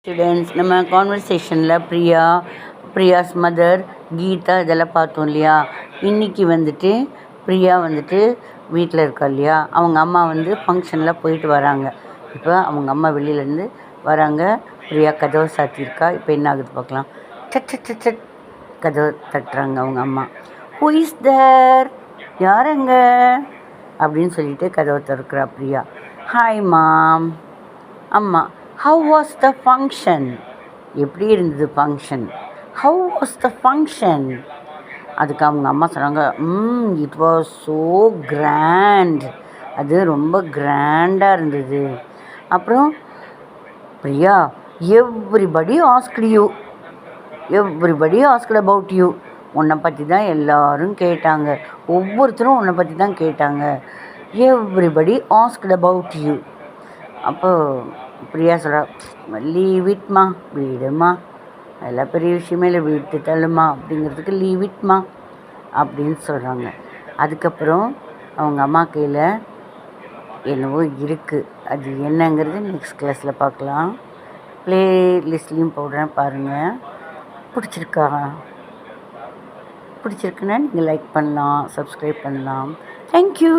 Students, நம்ம கான்வர்சேஷனில் பிரியாஸ் mother, Geetha இதெல்லாம் பார்த்தோம் இல்லையா. இன்றைக்கி வந்துட்டு பிரியா வந்துட்டு வீட்டில் இருக்கா இல்லையா. அவங்க அம்மா வந்து ஃபங்க்ஷனில் போயிட்டு வராங்க. இப்போ அவங்க அம்மா வெளியிலேருந்து வராங்க. பிரியா கதவை சாத்தியிருக்கா. இப்போ என்ன ஆகுது பார்க்கலாம். சட் சட் சட் சட் கதவை தட்டுறாங்க அவங்க அம்மா. ஹூ இஸ் தேர், யாருங்க அப்படின்னு சொல்லிட்டு கதவை திறக்கிறா பிரியா. Hi mom. அம்மா, ஹவ் வாஸ் த ஃபங்க்ஷன், எப்படி இருந்தது function, how was the function. அதுக்கு அவங்க அம்மா சொன்னாங்க, இட் வாஸ் ஸோ கிராண்ட், அது ரொம்ப கிராண்டாக இருந்தது. அப்புறம் Priya, everybody asked about you, உன்னை பற்றி தான் எல்லோரும் கேட்டாங்க, ஒவ்வொருத்தரும் உன்னை பற்றி தான் கேட்டாங்க. Everybody asked about you. அப்போது பிரியா சொல்கிறா, லீவ் இட்மா, விடுமா, அதெல்லாம் பெரிய விஷயமே இல்லை, விட்டு தள்ளுமா அப்படிங்கிறதுக்கு லீவ் இட்மா அப்படின்னு சொல்கிறாங்க. அதுக்கப்புறம் அவங்க அம்மா கையில் என்னவோ இருக்குது, அது என்னங்கிறது நெக்ஸ்ட் கிளாஸில் பார்க்கலாம். ப்ளே லிஸ்ட்லேயும் போடுறேன் பாருங்கள். பிடிச்சிருக்குன்னா நீங்கள் லைக் பண்ணலாம், சப்ஸ்கிரைப் பண்ணலாம். தேங்க்யூ.